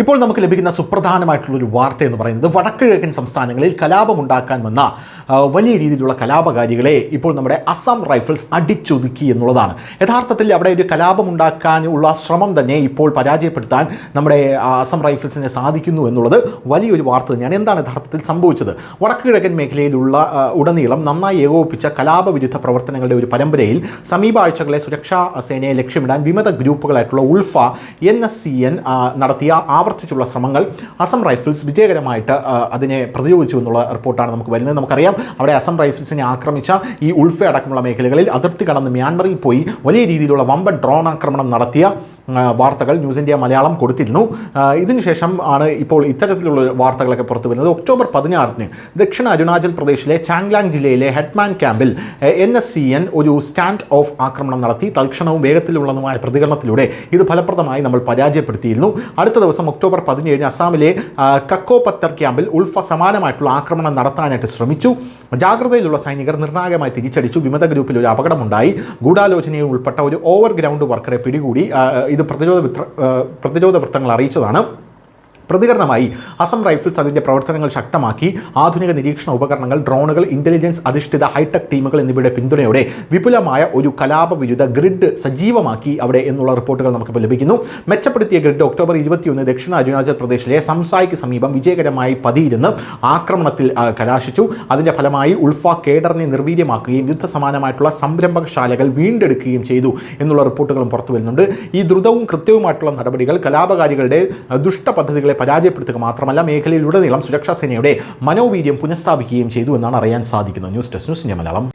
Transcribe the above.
ഇപ്പോൾ നമുക്ക് ലഭിക്കുന്ന സുപ്രധാനമായിട്ടുള്ളൊരു വാർത്ത എന്ന് പറയുന്നത് വടക്കുകിഴക്കൻ സംസ്ഥാനങ്ങളിൽ കലാപമുണ്ടാക്കാൻ വന്ന വലിയ രീതിയിലുള്ള കലാപകാരികളെ ഇപ്പോൾ നമ്മുടെ അസം റൈഫിൾസ് അടിച്ചൊതുക്കി എന്നുള്ളതാണ്. യഥാർത്ഥത്തിൽ അവിടെ ഒരു കലാപമുണ്ടാക്കാനുള്ള ശ്രമം തന്നെ ഇപ്പോൾ പരാജയപ്പെടുത്താൻ നമ്മുടെ അസം റൈഫിൾസിനെ സാധിക്കുന്നു എന്നുള്ളത് വലിയൊരു വാർത്ത തന്നെയാണ്. എന്താണ് യഥാർത്ഥത്തിൽ സംഭവിച്ചത്? വടക്കുകിഴക്കൻ മേഖലയിലുള്ള ഉടനീളം നന്നായി ഏകോപിപ്പിച്ച കലാപവിരുദ്ധ പ്രവർത്തനങ്ങളുടെ ഒരു പരമ്പരയിൽ സമീപ ആഴ്ചകളെ സുരക്ഷാ സേനയെ ലക്ഷ്യമിടാൻ വിമത ഗ്രൂപ്പുകളായിട്ടുള്ള ഉൾഫ, NSCN നടത്തിയ ആവർത്തിച്ചുള്ള ശ്രമങ്ങൾ അസം റൈഫിൾസ് വിജയകരമായിട്ട് അതിനെ പ്രതിരോധിച്ചു എന്നുള്ള റിപ്പോർട്ടാണ് നമുക്ക് വരുന്നത്. നമുക്കറിയാം, അവിടെ അസം റൈഫിൾസിനെ ആക്രമിച്ച ഈ ഉൾഫ അടക്കമുള്ള മേഖലകളിൽ അതിർത്തി കടന്ന് മ്യാൻമറിൽ പോയി വലിയ രീതിയിലുള്ള വമ്പൻ ഡ്രോൺ ആക്രമണം നടത്തിയ വാർത്തകൾ ന്യൂസ് ഇന്ത്യ മലയാളം കൊടുത്തിരുന്നു. ഇതിനുശേഷം ആണ് ഇപ്പോൾ ഇത്തരത്തിലുള്ള വാർത്തകളൊക്കെ പുറത്തു വരുന്നത്. ഒക്ടോബർ 16 ദക്ഷിണ അരുണാചൽ പ്രദേശിലെ ചാങ്ലാങ് ജില്ലയിലെ ഹെഡ്മാൻ ക്യാമ്പിൽ NSCN ഒരു സ്റ്റാൻഡ് ഓഫ് ആക്രമണം നടത്തി. തൽക്ഷണവും വേഗത്തിലുള്ളതുമായ പ്രതികരണത്തിലൂടെ ഇത് ഫലപ്രദമായി നമ്മൾ പരാജയപ്പെടുത്തിയിരുന്നു. അടുത്ത ദിവസം ഒക്ടോബർ 17 അസാമിലെ കക്കോപത്തർ ക്യാമ്പിൽ ഉൾഫ സമാനമായിട്ടുള്ള ആക്രമണം നടത്താനായിട്ട് ശ്രമിച്ചു. ജാഗ്രതയിലുള്ള സൈനികർ നിർണായകമായി തിരിച്ചടിച്ചു. വിമത ഗ്രൂപ്പിൽ ഒരു അപകടമുണ്ടായി. ഗൂഢാലോചനയിൽ ഉൾപ്പെട്ട ഒരു ഓവർഗ്രൗണ്ട് വർക്കറെ പിടികൂടി. ഇത് പ്രതിരോധ വൃത്തങ്ങൾ അറിയിച്ചതാണ്. പ്രതികരണമായി അസം റൈഫിൾസ് അതിൻ്റെ പ്രവർത്തനങ്ങൾ ശക്തമാക്കി. ആധുനിക നിരീക്ഷണ ഉപകരണങ്ങൾ, ഡ്രോണുകൾ, ഇൻ്റലിജൻസ് അധിഷ്ഠിത ഹൈടെക് ടീമുകൾ എന്നിവയുടെ പിന്തുണയോടെ വിപുലമായ ഒരു കലാപവിരുദ്ധ ഗ്രിഡ് സജീവമാക്കി അവിടെ എന്നുള്ള റിപ്പോർട്ടുകൾ നമുക്കിപ്പോൾ ലഭിക്കുന്നു. മെച്ചപ്പെടുത്തിയ ഗ്രിഡ് ഒക്ടോബർ 21 ദക്ഷിണ അരുണാചൽ പ്രദേശിലെ സംസായ്ക്ക് സമീപം വിജയകരമായി പതിയിരുന്ന് ആക്രമണത്തിൽ കലാശിച്ചു. അതിൻ്റെ ഫലമായി ഉൾഫ കേഡറിനെ നിർവീര്യമാക്കുകയും യുദ്ധസമാനമായിട്ടുള്ള സംരംഭകശാലകൾ വീണ്ടെടുക്കുകയും ചെയ്തു എന്നുള്ള റിപ്പോർട്ടുകളും പുറത്തു വരുന്നുണ്ട്. ഈ ദ്രുതവും കൃത്യവുമായിട്ടുള്ള നടപടികൾ കലാപകാരികളുടെ ദുഷ്ടപദ്ധതികളെ പരാജയപ്പെടുത്തുക മാത്രമല്ല, മേഖലയിലുടനീളം സുരക്ഷാ സേനയുടെ മനോവീര്യം പുനഃസ്ഥാപിക്കുകയും ചെയ്തു എന്നാണ് അറിയാൻ സാധിക്കുന്നത്. News desk, news India Malayalam.